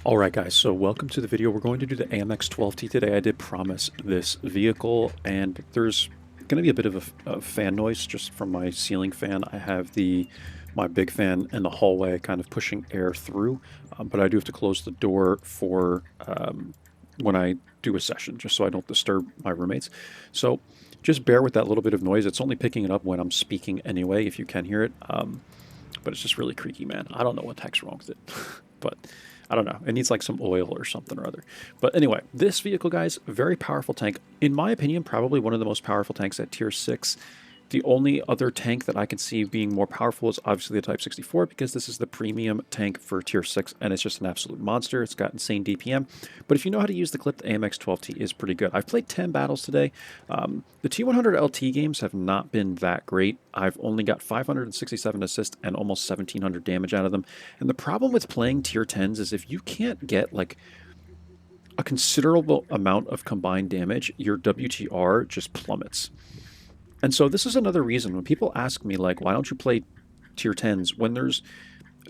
Alright guys, so welcome to the video. We're going to do the AMX 12t today. I did promise this vehicle, and there's going to be a bit of a fan noise just from my ceiling fan. I have my big fan in the hallway kind of pushing air through, but I do have to close the door for when I do a session, just so I don't disturb my roommates. So just bear with that little bit of noise. It's only picking it up when I'm speaking anyway, if you can hear it. But it's just really creaky, man. I don't know what the heck's wrong with it, but I don't know. It needs like some oil or something or other. But anyway, this vehicle, guys, very powerful tank. In my opinion, probably one of the most powerful tanks at tier 6. The only other tank that I can see being more powerful is obviously the Type 64, because this is the premium tank for tier 6, and it's just an absolute monster. It's got insane DPM. But if you know how to use the clip, the AMX 12t is pretty good. I've played 10 battles today. The T100 LT games have not been that great. I've only got 567 assists and almost 1700 damage out of them. And the problem with playing tier 10s is if you can't get like a considerable amount of combined damage, your WTR just plummets. And so this is another reason when people ask me, like, why don't you play tier 10s? When there's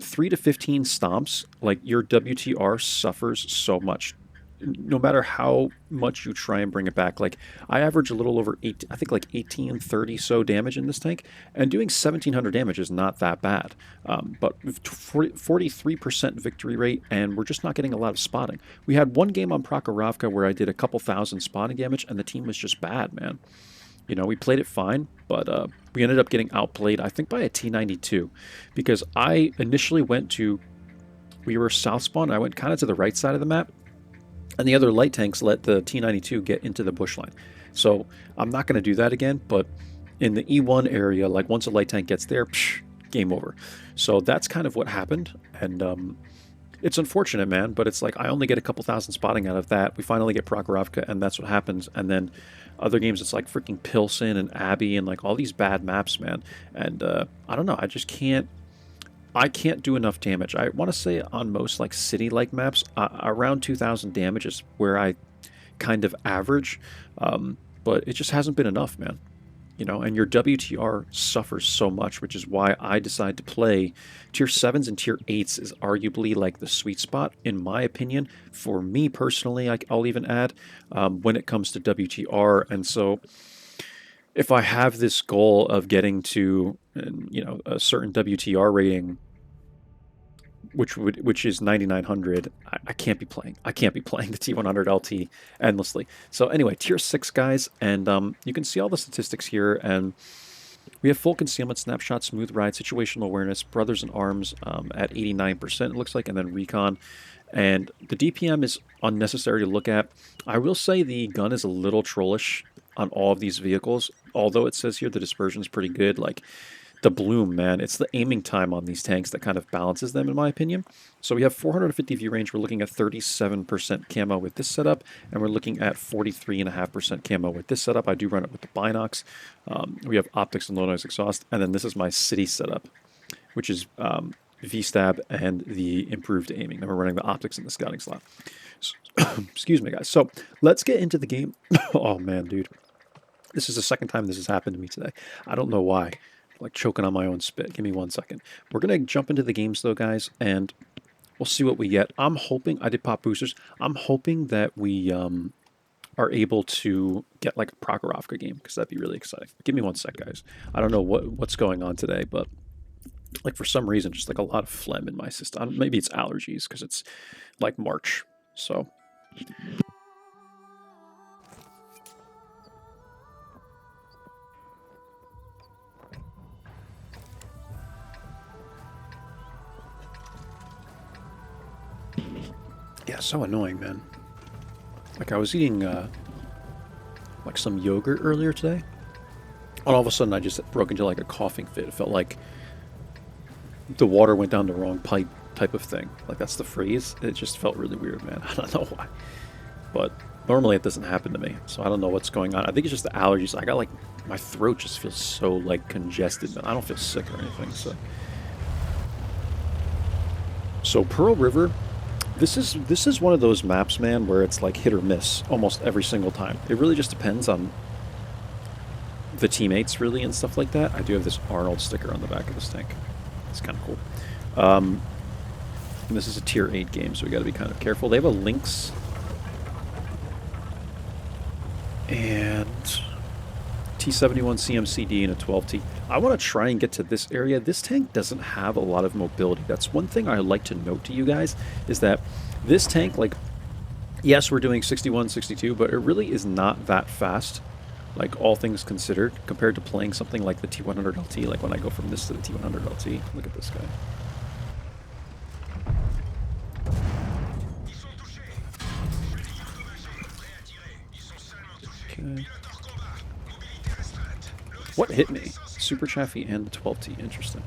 3 to 15 stomps, like, your WTR suffers so much. No matter how much you try and bring it back. Like, I average a little over 8, I think like 1830 so damage in this tank, and doing 1700 damage is not that bad. But 43% victory rate, and we're just not getting a lot of spotting. We had one game on Prokhorovka where I did a couple thousand spotting damage, and the team was just bad, man. You know, we played it fine, but we ended up getting outplayed, I think, by a T92. Because I initially we were south spawn, I went kind of to the right side of the map, and the other light tanks let the T92 get into the bush line. So I'm not going to do that again, but in the E1 area, like once a light tank gets there, game over. So that's kind of what happened, and it's unfortunate, man, but it's like I only get a couple thousand spotting out of that. We finally get Prokhorovka, and that's what happens. And then other games, it's like freaking Pilson and Abbey and like all these bad maps, man. And I don't know, I just can't. I can't do enough damage. I want to say on most like city-like maps, around 2,000 damage is where I kind of average, but it just hasn't been enough, man. You know, and your WTR suffers so much, which is why I decide to play tier 7s and tier 8s is arguably like the sweet spot, in my opinion. For me personally, I'll even add, when it comes to WTR. And so if I have this goal of getting to, you know, a certain WTR rating, which is 9900, I can't be playing. I can't be playing the T100 LT endlessly. So anyway, tier 6, guys, and you can see all the statistics here, and we have full concealment, snapshot, smooth ride, situational awareness, brothers in arms at 89%, it looks like, and then recon. And the DPM is unnecessary to look at. I will say the gun is a little trollish on all of these vehicles, although it says here the dispersion is pretty good. Like, the bloom, man, it's the aiming time on these tanks that kind of balances them, in my opinion. So we have 450 view range. We're looking at 37% camo with this setup, and we're looking at 43.5% camo with this setup. I do run it with the binocs. We have optics and low noise exhaust, and then this is my city setup, which is V-stab and the improved aiming. Then we're running the optics in the scouting slot. So, excuse me, guys. So let's get into the game. Oh, man, dude. This is the second time this has happened to me today. I don't know why. Like choking on my own spit. Give me 1 second. We're going to jump into the games, though, guys, and we'll see what we get. I'm hoping, I did pop boosters. I'm hoping that we are able to get like a Prokhorovka game, because that'd be really exciting. Give me 1 sec, guys. I don't know what's going on today, but like for some reason, just like a lot of phlegm in my system. Maybe it's allergies, because it's like March. So yeah, so annoying, man. Like I was eating like some yogurt earlier today, and all of a sudden I just broke into like a coughing fit. It felt like the water went down the wrong pipe type of thing. Like that's the phrase. It just felt really weird, man. I don't know why. But normally it doesn't happen to me, so I don't know what's going on. I think it's just the allergies. I got like, my throat just feels so like congested, but I don't feel sick or anything, So Pearl River, this is one of those maps, man, where it's like hit or miss almost every single time. It really just depends on the teammates, really, and stuff like that. I do have this Arnold sticker on the back of this tank. It's kind of cool. And this is a tier 8 game, so we got to be kind of careful. They have a Lynx. And T71 CMCD and a 12T. I want to try and get to this area. This tank doesn't have a lot of mobility. That's one thing I like to note to you guys, is that this tank, like, yes, we're doing 61, 62, but it really is not that fast, like, all things considered, compared to playing something like the T100 LT, like when I go from this to the T100 LT. Look at this guy. Okay. What hit me? Super Chaffee and the 12T. Interesting.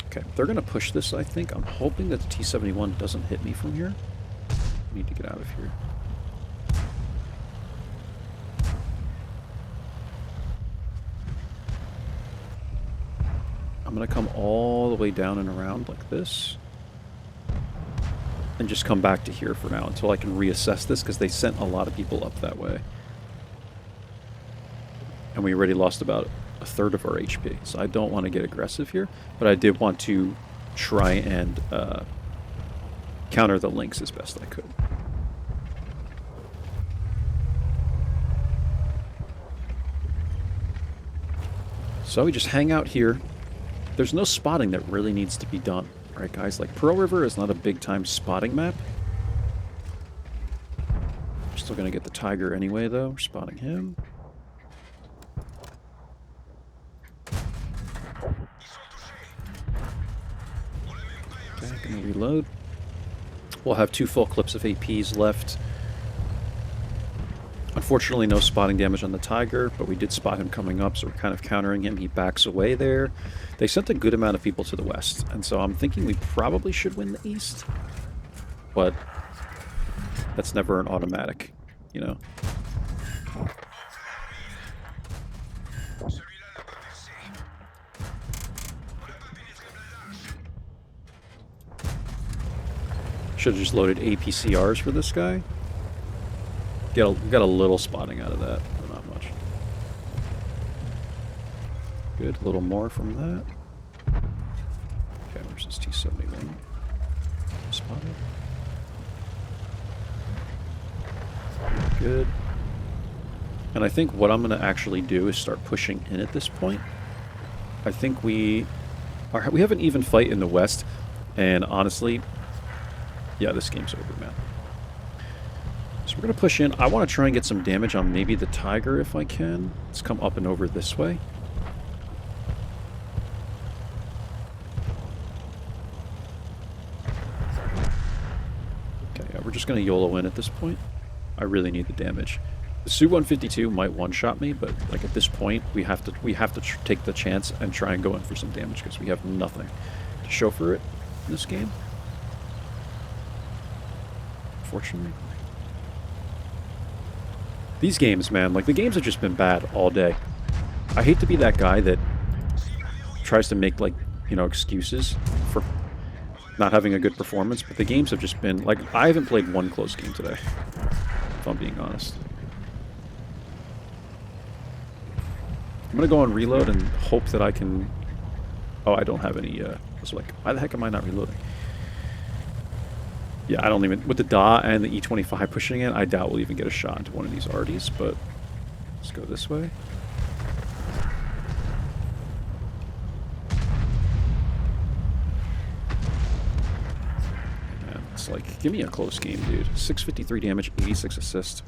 Okay, they're going to push this, I think. I'm hoping that the T-71 doesn't hit me from here. I need to get out of here. I'm going to come all the way down and around like this. And just come back to here for now until I can reassess this, because they sent a lot of people up that way. And we already lost about a third of our HP, so I don't want to get aggressive here, but I did want to try and counter the Lynx as best I could. So we just hang out here. There's no spotting that really needs to be done, right, guys? Like, Pearl River is not a big-time spotting map. We're still going to get the Tiger anyway, though. We're spotting him. Okay, gonna reload. We'll have 2 full clips of APs left. Unfortunately, no spotting damage on the Tiger, but we did spot him coming up, so we're kind of countering him. He backs away there. They sent a good amount of people to the west, and so I'm thinking we probably should win the east. But that's never an automatic, you know? Should have just loaded APCRs for this guy. Got a little spotting out of that, but not much. Good, a little more from that. Okay, where's this T-71? Spotted. Good. And I think what I'm going to actually do is start pushing in at this point. I think we have an even fight in the west, and honestly, yeah, this game's over, man. So we're going to push in. I want to try and get some damage on maybe the Tiger if I can. Let's come up and over this way. Okay, yeah, we're just going to YOLO in at this point. I really need the damage. The Su-152 might one-shot me, but like at this point, we have to take the chance and try and go in for some damage, because we have nothing to show for it in this game. Fortunately. These games, man, like, the games have just been bad all day. I hate to be that guy that tries to make, like, you know, excuses for not having a good performance, but the games have just been, like, I haven't played one close game today, if I'm being honest. I'm gonna go on reload and hope that I can... Oh, I don't have any, so like, why the heck am I not reloading? Yeah, I don't even... With the DA and the E25 pushing in, I doubt we'll even get a shot into one of these arties, but let's go this way. Man, it's like, give me a close game, dude. 653 damage, 86 assist.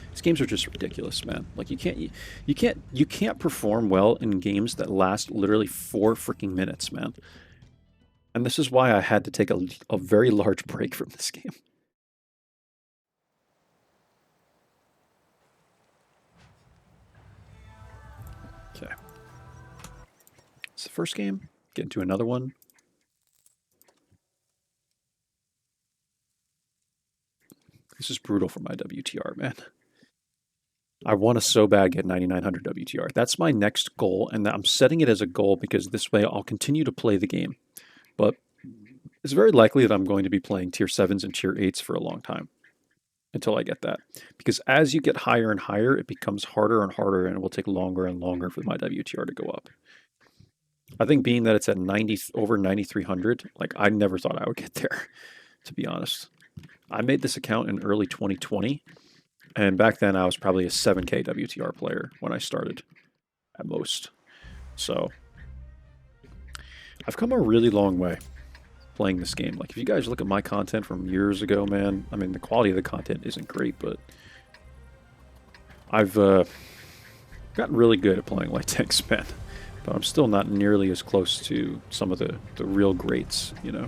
These games are just ridiculous, man. Like, you can't perform well in games that last literally 4 freaking minutes, man. And this is why I had to take a very large break from this game. Okay. It's the first game. Get into another one. This is brutal for my WTR, man. I want to so bad get 9900 WTR. That's my next goal, and I'm setting it as a goal because this way I'll continue to play the game. But it's very likely that I'm going to be playing tier 7s and tier 8s for a long time until I get that. Because as you get higher and higher, it becomes harder and harder, and it will take longer and longer for my WTR to go up. I think being that it's at 90 over 9,300, like I never thought I would get there, to be honest. I made this account in early 2020, and back then I was probably a 7K WTR player when I started, at most. So I've come a really long way playing this game. Like if you guys look at my content from years ago, man, I mean the quality of the content isn't great, but I've gotten really good at playing light tanks, man. But I'm still not nearly as close to some of the real greats, you know.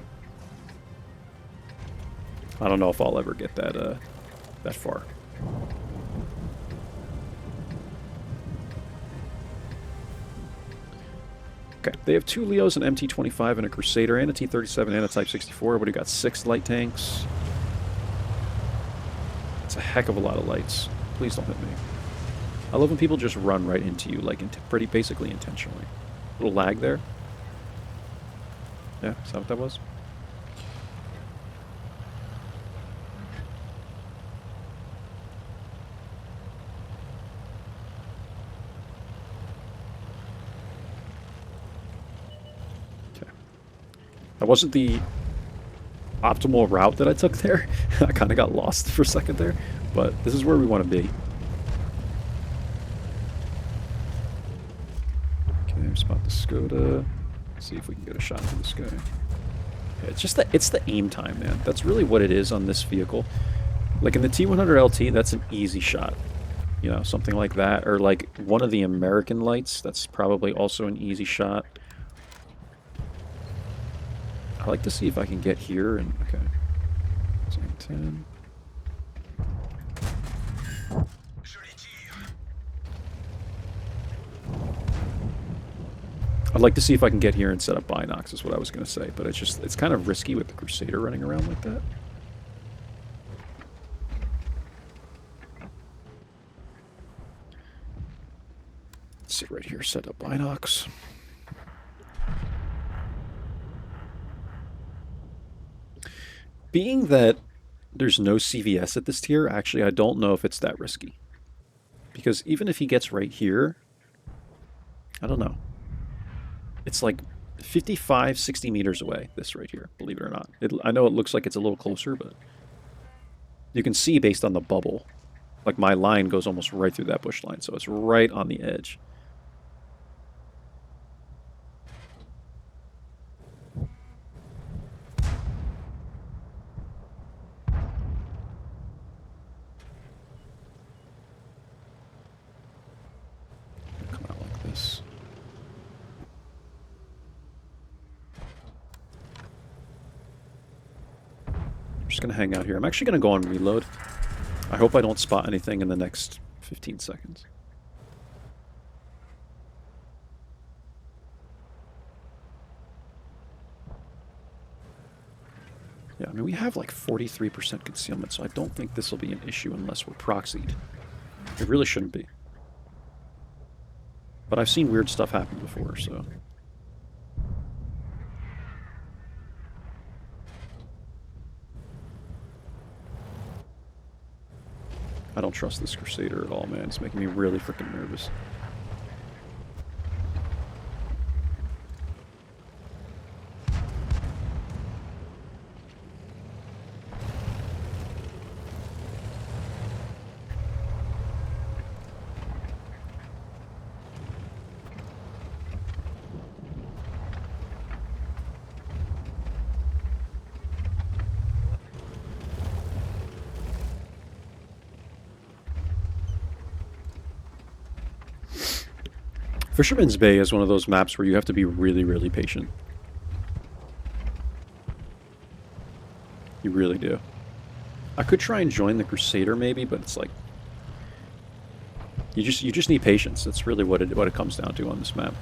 I don't know if I'll ever get that far. Okay, they have 2 Leos, an MT-25, and a Crusader, and a T-37, and a Type 64, but we got 6 light tanks. It's a heck of a lot of lights. Please don't hit me. I love when people just run right into you, like pretty basically intentionally. A little lag there. Yeah, is that what that was? Okay. That wasn't the optimal route that I took there. I kind of got lost for a second there, but this is where we want to be. Okay, spot the Skoda. See if we can get a shot to this guy. Yeah, it's the aim time, man. That's really what it is on this vehicle. Like in the T100LT, that's an easy shot. You know, something like that. Or like one of the American lights, that's probably also an easy shot. I like to see if I can get here and okay. 10. I'd like to see if I can get here and set up binocs is what I was going to say, but it's kind of risky with the Crusader running around like that. Let's sit right here, set up binocs. Being that there's no CVS at this tier, actually I don't know if it's that risky. Because even if he gets right here, I don't know. It's like 55, 60 meters away, this right here, believe it or not. I know it looks like it's a little closer, but you can see based on the bubble. Like my line goes almost right through that bush line, so it's right on the edge. Come out like this. I'm just going to hang out here. I'm actually going to go on reload. I hope I don't spot anything in the next 15 seconds. Yeah, I mean, we have like 43% concealment, so I don't think this will be an issue unless we're proxied. It really shouldn't be. But I've seen weird stuff happen before, so... I don't trust this Crusader at all, man. It's making me really freaking nervous. Fisherman's Bay is one of those maps where you have to be really, really patient. You really do. I could try and join the Crusader maybe, but it's like you just need patience. That's really what it comes down to on this map.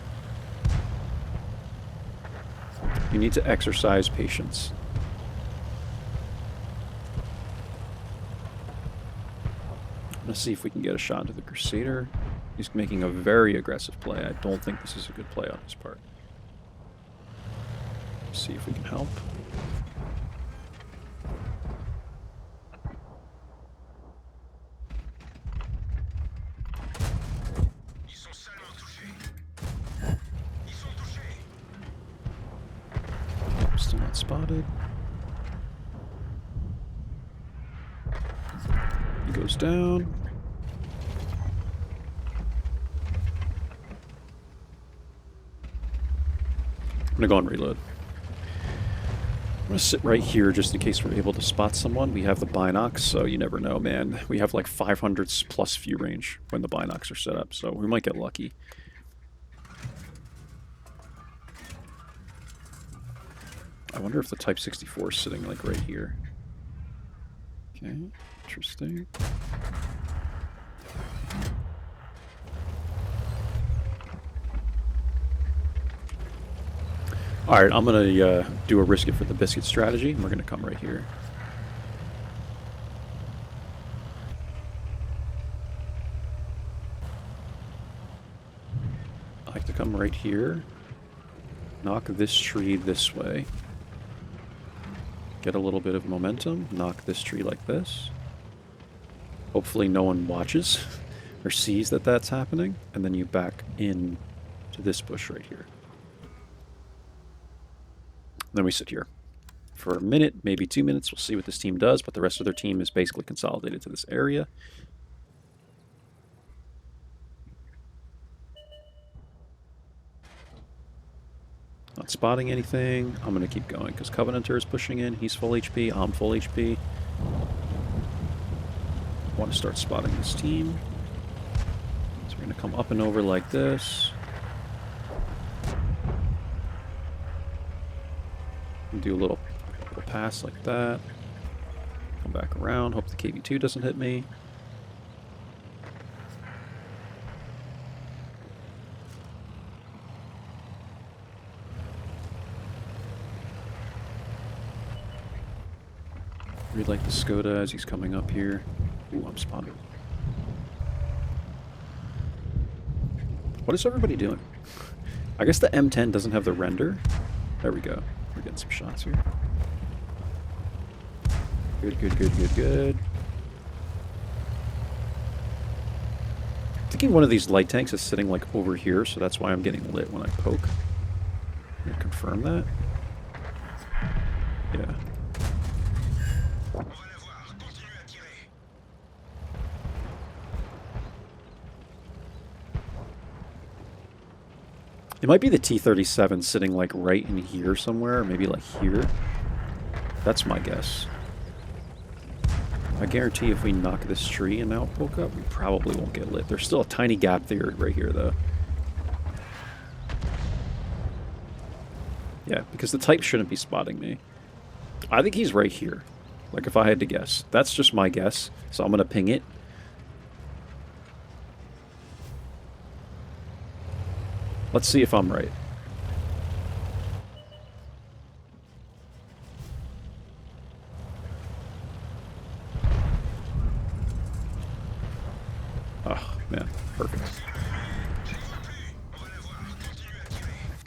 You need to exercise patience. Let's see if we can get a shot into the Crusader. He's making a very aggressive play. I don't think this is a good play on his part. Let's see if we can help. spotted. He goes down. I'm gonna go and reload. I'm gonna sit right here just in case we're able to spot someone. We have the binocs, so you never know, man. We have like 500 plus view range when the binocs are set up, so we might get lucky. I wonder if the Type 64 is sitting like right here. Okay, interesting. Alright, I'm going to do a risk it for the biscuit strategy, and we're going to come right here. I like to come right here, knock this tree this way, get a little bit of momentum, knock this tree like this. Hopefully no one watches or sees that that's happening, and then you back in to this bush right here. Then we sit here for a minute, maybe 2 minutes. We'll see what this team does, but the rest of their team is basically consolidated to this area. Not spotting anything. I'm going to keep going because Covenanter is pushing in. He's full HP. I'm full HP. I want to start spotting this team. So we're going to come up and over like this. Do a little pass like that. Come back around. Hope the KV2 doesn't hit me. Read like the Skoda as he's coming up here. Ooh, I'm spotted. What is everybody doing? I guess the M10 doesn't have the render. There we go. We're getting some shots here. Good, good, good, good, good. I'm thinking one of these light tanks is sitting like over here, so that's why I'm getting lit when I poke. I'm gonna confirm that. Yeah. It might be the T-37 sitting like right in here somewhere, or maybe like here. That's my guess. I guarantee if we knock this tree and now poke up, we probably won't get lit. There's still a tiny gap there right here, though. Yeah, because the Type shouldn't be spotting me. I think he's right here. Like, if I had to guess. That's just my guess, so I'm going to ping it. Let's see if I'm right. Oh, man. Perfect.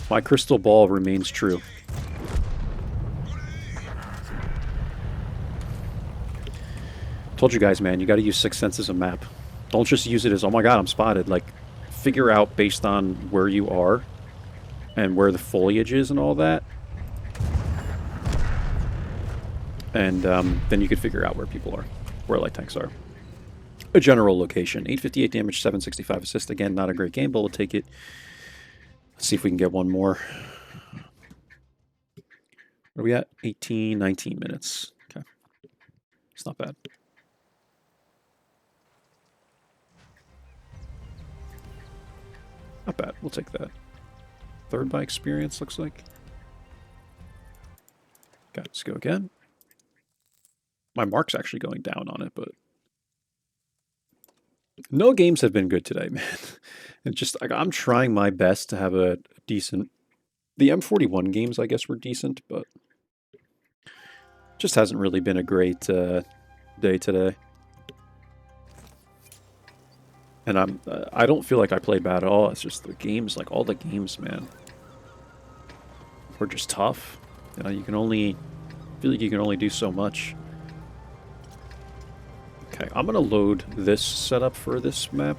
My crystal ball remains true. Told you guys, man, you got to use Sixth Sense as a map. Don't just use it as, oh my god, I'm spotted. Like, figure out based on where you are and where the foliage is and all that. And then you could figure out where people are, where light tanks are. A general location. 858 damage, 765 assist. Again, not a great game, but we'll take it. Let's see if we can get one more. Where are we at? 18, 19 minutes. Okay. It's not bad. Not bad. We'll take that. Third by experience, looks like. Okay, let's go again. My mark's actually going down on it, but... No games have been good today, man. And just, I'm trying my best to have a decent... The M41 games, I guess, were decent, but... Just hasn't really been a great day today. And I don't feel like I played bad at all. It's just the games, like all the games, man, were just tough. You know, you can only feel like you can only do so much. Okay, I'm gonna load this setup for this map.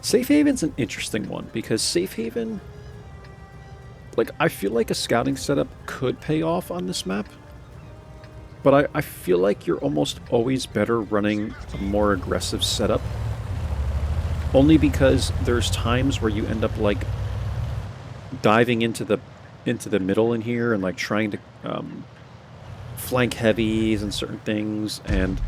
Safe Haven's an interesting one because Safe Haven, like, I feel like a scouting setup could pay off on this map, but I feel like you're almost always better running a more aggressive setup. Only because there's times where you end up, like, diving into the middle in here and, like, trying to flank heavies and certain things, and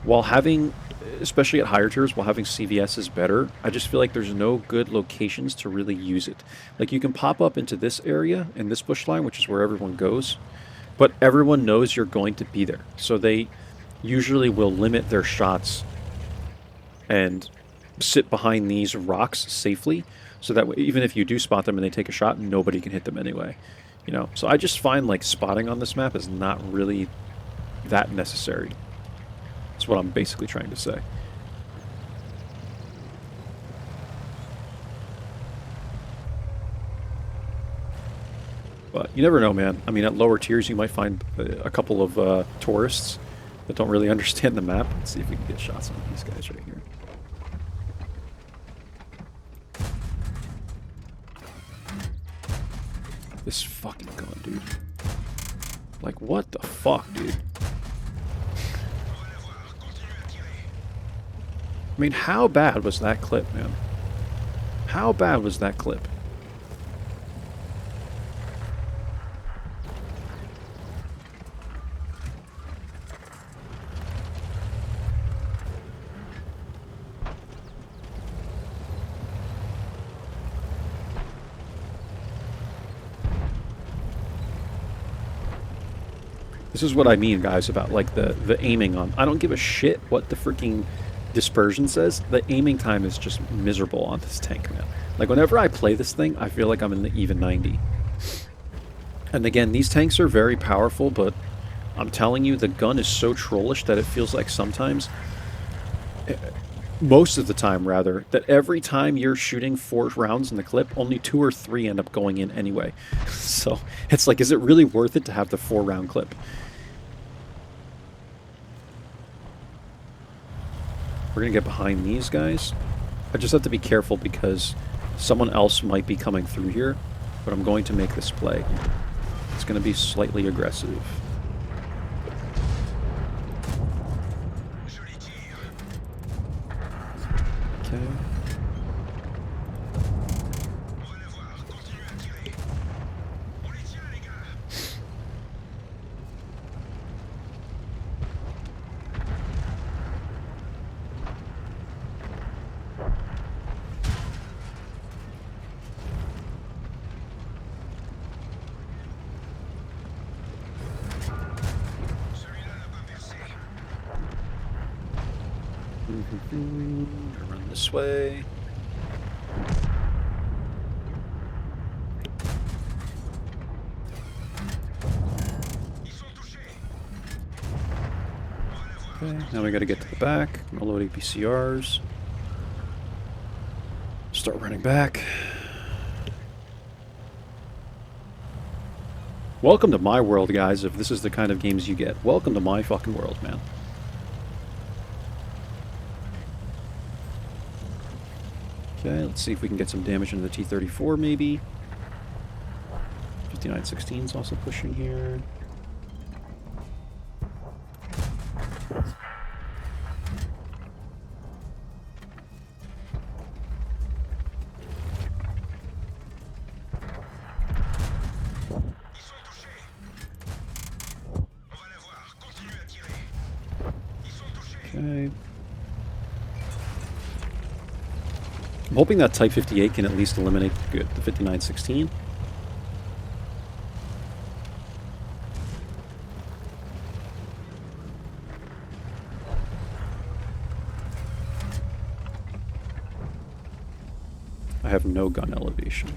while having, especially at higher tiers, while having CVS is better, I just feel like there's no good locations to really use it. Like, you can pop up into this area, in this bush line, which is where everyone goes, but everyone knows you're going to be there. So they usually will limit their shots and sit behind these rocks safely, so that even if you do spot them and they take a shot, nobody can hit them anyway. You know, so I just find, like, spotting on this map is not really that necessary. That's what I'm basically trying to say. But you never know, man. I mean, at lower tiers, you might find a couple of tourists that don't really understand the map. Let's see if we can get shots on these guys right here. This fucking gun, dude. Like, what the fuck, dude? I mean, how bad was that clip, man? How bad was that clip? This is what I mean, guys, about, like, the aiming on. I don't give a shit what the freaking dispersion says. The aiming time is just miserable on this tank, man. Like, whenever I play this thing, I feel like I'm in the even 90. And again, these tanks are very powerful, but I'm telling you, the gun is so trollish that it feels like sometimes, most of the time rather, that every time you're shooting 4 rounds in the clip, only 2 or 3 end up going in anyway. So it's like, is it really worth it to have the 4-round clip? We're gonna get behind these guys. I just have to be careful because someone else might be coming through here, but I'm going to make this play. It's gonna be slightly aggressive. Okay. Run this way. Okay, now we gotta get to the back. I'm gonna load APCRs. Start running back. Welcome to my world, guys, if this is the kind of games you get. Welcome to my fucking world, man. Okay, let's see if we can get some damage into the T-34, maybe. 5916 is also pushing here. Okay. I'm hoping that Type 58 can at least eliminate the 5916. I have no gun elevation.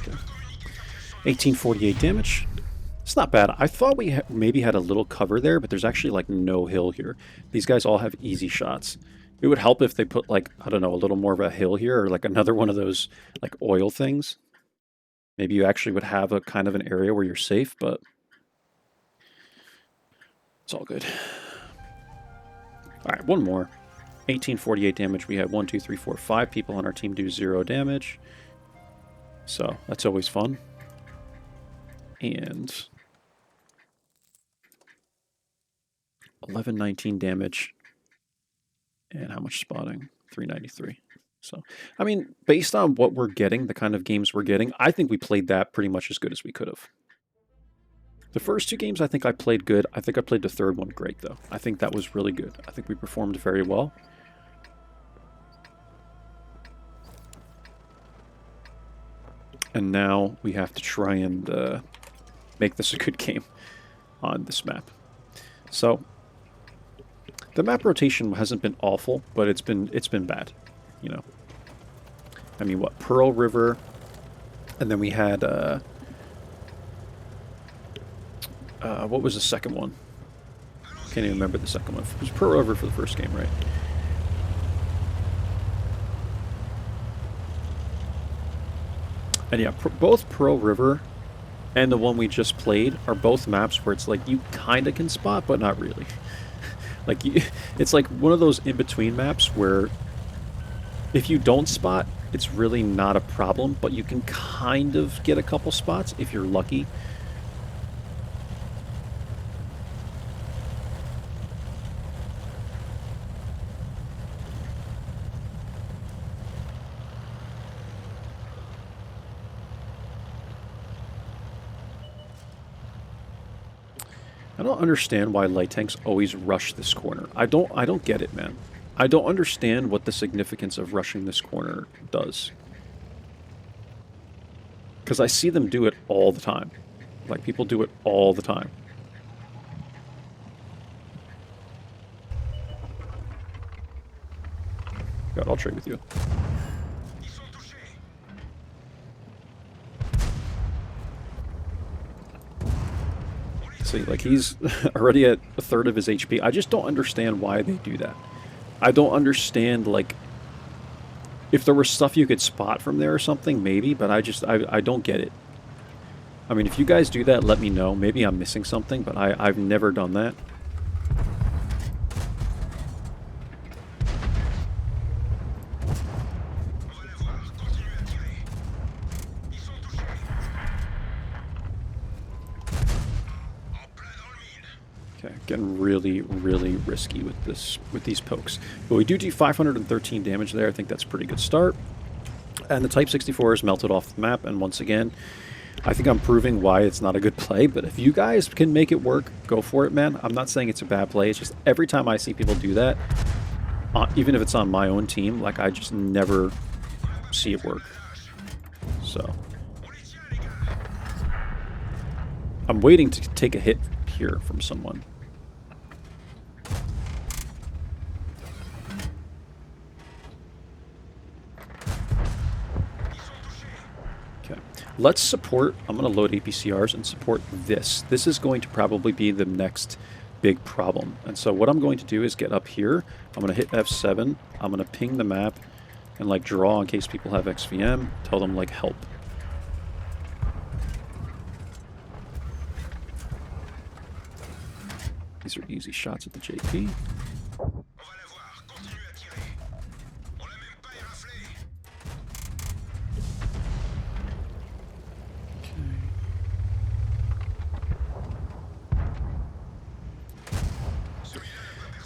Okay. 1848 damage. It's not bad. I thought we maybe had a little cover there, but there's actually, like, no hill here. These guys all have easy shots. It would help if they put, like, I don't know, a little more of a hill here, or like another one of those, like, oil things. Maybe you actually would have a kind of an area where you're safe, but it's all good. All right, one more. 1848 damage. We had 1, 2, 3, 4, 5 people on our team do 0 damage. So that's always fun. And 1119 damage. And how much spotting? 393. So, I mean, based on what we're getting, the kind of games we're getting, I think we played that pretty much as good as we could have. The first 2 games I think I played good. I think I played the third one great, though. I think that was really good. I think we performed very well. And now we have to try and make this a good game on this map. So, the map rotation hasn't been awful, but it's been bad, you know. I mean, what, Pearl River, and then we had what was the second one? Can't even remember the second one. It was Pearl River for the first game, right? And yeah, both Pearl River and the one we just played are both maps where it's like you kind of can spot, but not really. Like, it's like one of those in-between maps where if you don't spot, it's really not a problem, but you can kind of get a couple spots if you're lucky. I don't understand why light tanks always rush this corner. I don't get it, man. I don't understand what the significance of rushing this corner does. Because I see them do it all the time. Like, people do it all the time. God, I'll trade with you. See, like, he's already at a third of his HP. I just don't understand why they do that. I don't understand, like, if there was stuff you could spot from there or something, maybe, but I don't get it. I mean, if you guys do that, let me know. Maybe I'm missing something, but I've never done that. Okay, getting really, really risky with these pokes. But we do 513 damage there. I think that's a pretty good start. And the Type 64 is melted off the map, and once again, I think I'm proving why it's not a good play, but if you guys can make it work, go for it, man. I'm not saying it's a bad play. It's just every time I see people do that, even if it's on my own team, like, I just never see it work. So I'm waiting to take a hit here from someone. Let's support, I'm going to load APCRs and support this. This is going to probably be the next big problem. And so what I'm going to do is get up here. I'm going to hit F7. I'm going to ping the map and, like, draw in case people have XVM. Tell them, like, help. These are easy shots at the JP.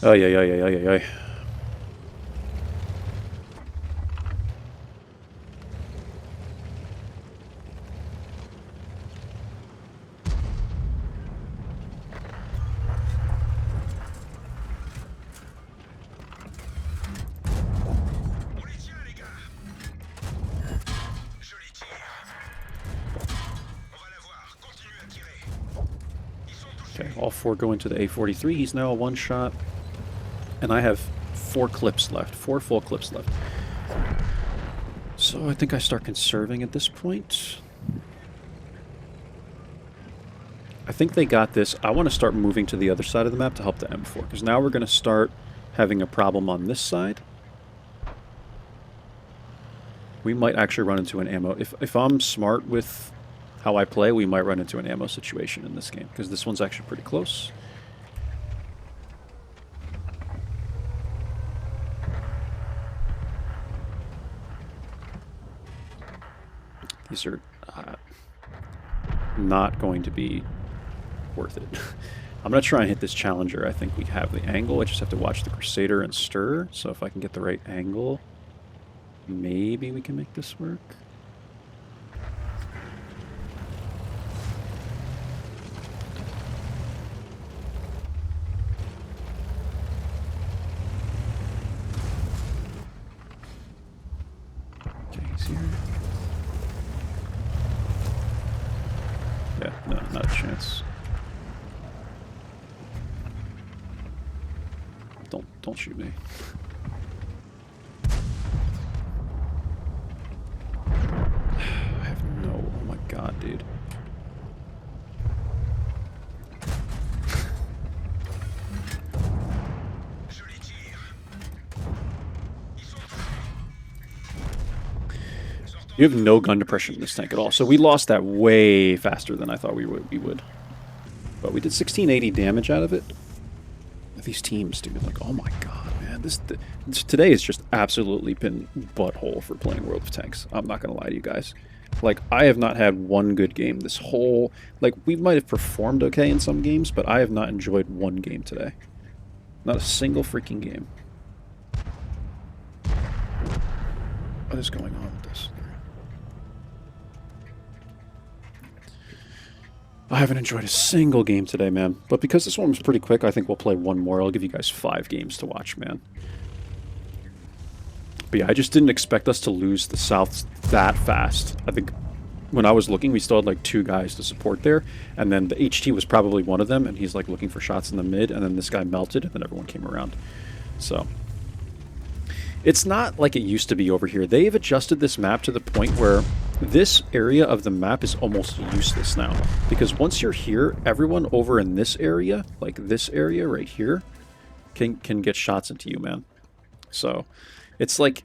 Ay, ay, ay, ay, ay, ay. Okay, all 4 go into the A43. He's now a one-shot. And I have 4 clips left. 4 full clips left. So I think I start conserving at this point. I think they got this. I want to start moving to the other side of the map to help the M4. Because now we're going to start having a problem on this side. We might actually run into an ammo. If I'm smart with how I play, we might run into an ammo situation in this game, because this one's actually pretty close. These are not going to be worth it. I'm going to try and hit this Challenger. I think we have the angle. I just have to watch the Crusader and stir. So if I can get the right angle, maybe we can make this work. Okay, he's here. Yeah, no, not a chance. Don't shoot me. I have no... Oh my god, dude. You have no gun depression in this tank at all, so we lost that way faster than I thought we would. But we did 1680 damage out of it. These teams, dude, like, oh my god, man, this today has just absolutely been butthole for playing World of Tanks. I'm not gonna lie to you guys. Like, I have not had one good game this whole... Like, we might have performed okay in some games, but I have not enjoyed one game today. Not a single freaking game. What is going on with this? I haven't enjoyed a single game today, man. But because this one was pretty quick, I think we'll play one more. I'll give you guys 5 games to watch, man. But yeah, I just didn't expect us to lose the South that fast. I think when I was looking, we still had like 2 guys to support there. And then the HT was probably one of them, and he's like looking for shots in the mid, and then this guy melted, and then everyone came around. So... it's not like it used to be over here. They've adjusted this map to the point where this area of the map is almost useless now. Because once you're here, everyone over in this area, like this area right here, can get shots into you, man. So, it's like...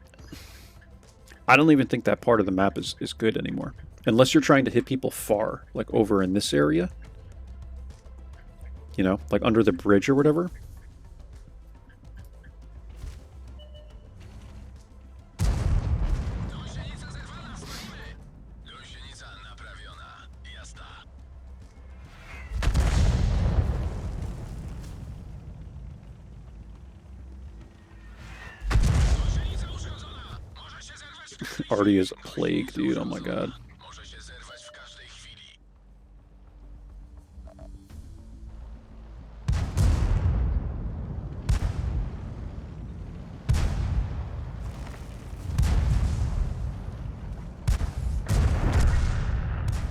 I don't even think that part of the map is good anymore. Unless you're trying to hit people far, like over in this area. You know, like under the bridge or whatever. Artie is a plague, dude. Oh my god.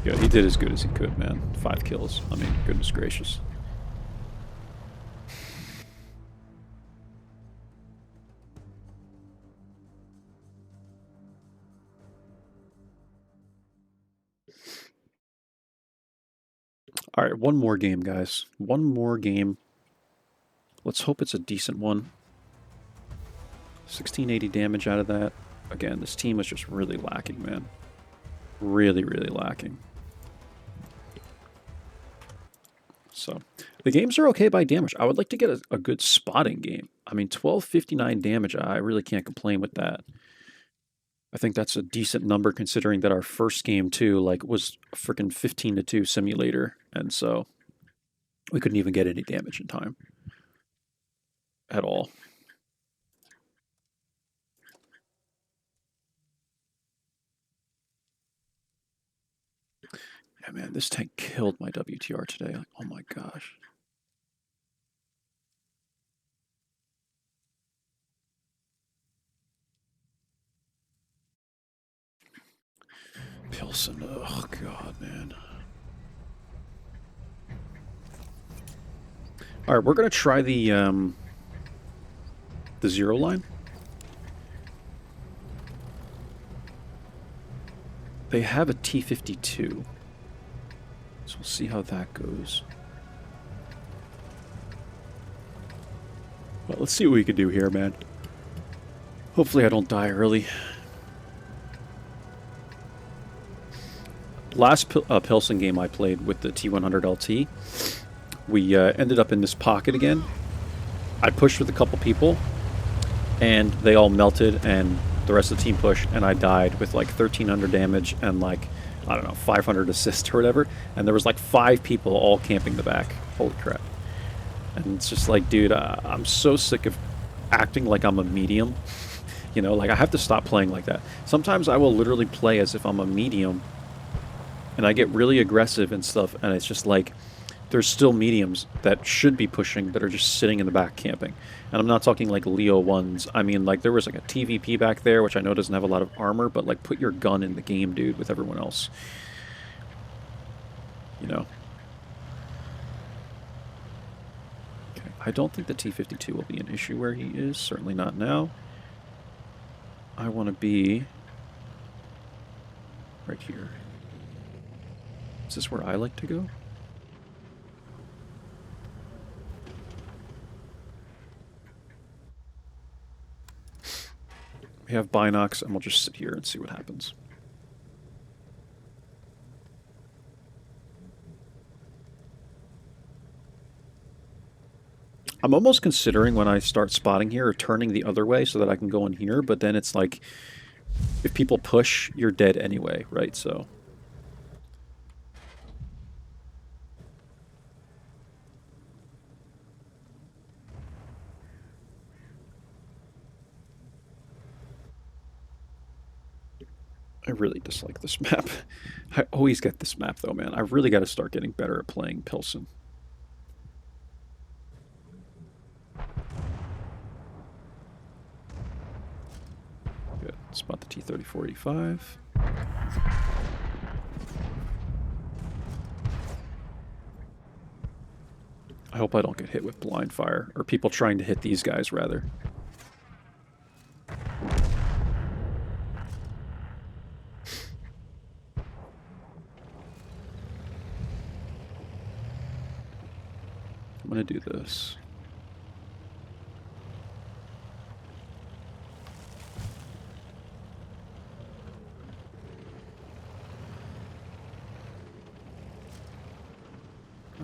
Yeah, he did as good as he could, man. 5 kills. I mean, goodness gracious. All right, one more game, guys. One more game. Let's hope it's a decent one. 1680 damage out of that. Again, this team was just really lacking, man. Really, really lacking. So, the games are okay by damage. I would like to get a good spotting game. I mean, 1259 damage, I really can't complain with that. I think that's a decent number considering that our first game, too, like, was a freaking 15-2 simulator. And so, we couldn't even get any damage in time. At all. Yeah, man, this tank killed my WTR today. Like, oh my gosh. Pilson, oh god, man. All right, we're gonna try the 0 line. They have a T-52, so we'll see how that goes. Well, let's see what we can do here, man. Hopefully I don't die early. last Pilson game I played with the T100LT, we ended up in this pocket again. I pushed with a couple people, and they all melted, and the rest of the team pushed, and I died with like 1,300 damage and like, I don't know, 500 assists or whatever. And there was like 5 people all camping the back. Holy crap. And it's just like, dude, I'm so sick of acting like I'm a medium. You know, like I have to stop playing like that. Sometimes I will literally play as if I'm a medium, and I get really aggressive and stuff, and it's just like, there's still mediums that should be pushing that are just sitting in the back camping. And I'm not talking like Leo 1s. I mean, like, there was like a TVP back there, which I know doesn't have a lot of armor, but like, put your gun in the game, dude, with everyone else. You know? Okay. I don't think the T-52 will be an issue where he is. Certainly not now. I want to be right here. Is this where I like to go? We have binocs, and we'll just sit here and see what happens. I'm almost considering when I start spotting here or turning the other way so that I can go in here, but then it's like, if people push, you're dead anyway, right? So I really dislike this map. I always get this map though, man. I really got to start getting better at playing Pilson. Good. Spot the T-3485. I hope I don't get hit with blind fire, or people trying to hit these guys, rather. I'm gonna do this.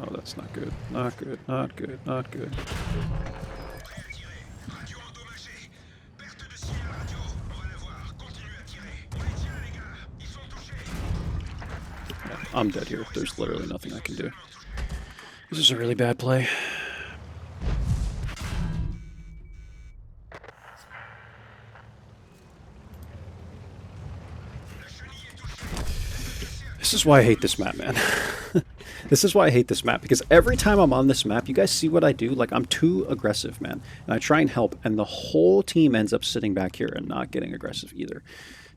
Oh, that's not good. Not good, not good, not good. Yeah, I'm dead here. There's literally nothing I can do. This is a really bad play. This is why I hate this map, man. This is why I hate this map, because every time I'm on this map, you guys see what I do? Like, I'm too aggressive, man. And I try and help, and the whole team ends up sitting back here and not getting aggressive either.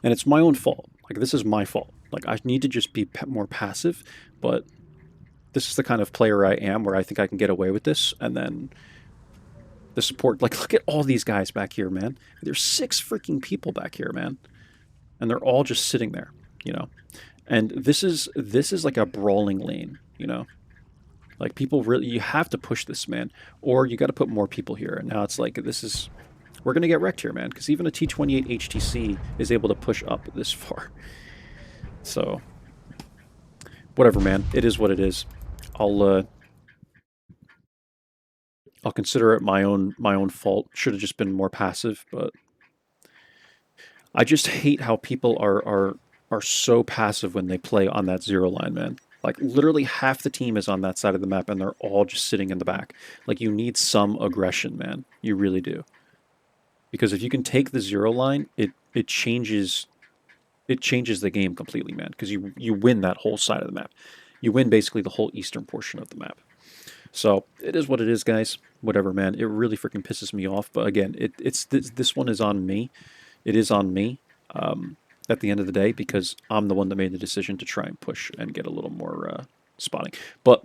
And it's my own fault. Like, this is my fault. Like, I need to just be more passive, but this is the kind of player I am where I think I can get away with this, and then the support... Like, look at all these guys back here, man. There's 6 freaking people back here, man. And they're all just sitting there, you know? And this is like a brawling lane, you know? Like, people really... You have to push this, man. Or you got to put more people here. And now it's like, this is... We're going to get wrecked here, man. Because even a T-28 HTC is able to push up this far. So... Whatever, man. It is what it is. I'll consider it my own fault. Should have just been more passive, but... I just hate how people are so passive when they play on that zero line, man. Like, literally half the team is on that side of the map, and they're all just sitting in the back. Like, you need some aggression, man. You really do. Because if you can take the zero line, it changes the game completely, man. Because you win that whole side of the map. You win basically the whole eastern portion of the map. So, it is what it is, guys. Whatever, man. It really freaking pisses me off. But again, this one is on me. It is on me. At the end of the day, because I'm the one that made the decision to try and push and get a little more spotting. But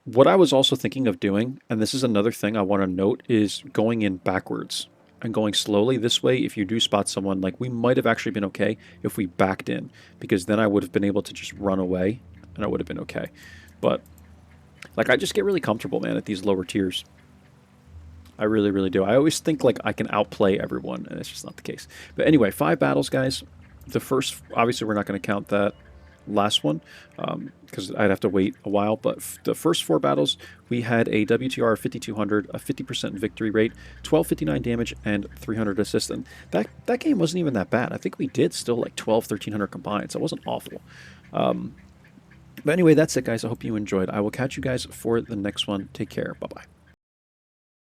what I was also thinking of doing, and this is another thing I want to note, is going in backwards and going slowly. This way, if you do spot someone, like, we might have actually been okay if we backed in, because then I would have been able to just run away, and I would have been okay. But, like, I just get really comfortable, man, at these lower tiers. I really, really do. I always think, like, I can outplay everyone, and it's just not the case. But anyway, 5 battles, guys. The first, obviously, we're not going to count that. last one because I'd have to wait a while. But the first 4 battles, we had a WTR of 5200, a 50% victory rate, 1259 damage, and 300 assist. And that game wasn't even that bad. I think we did still like 1300 combined, so it wasn't awful. But anyway, that's it, guys. I hope you enjoyed. I will catch you guys for the next one. Take care. Bye bye.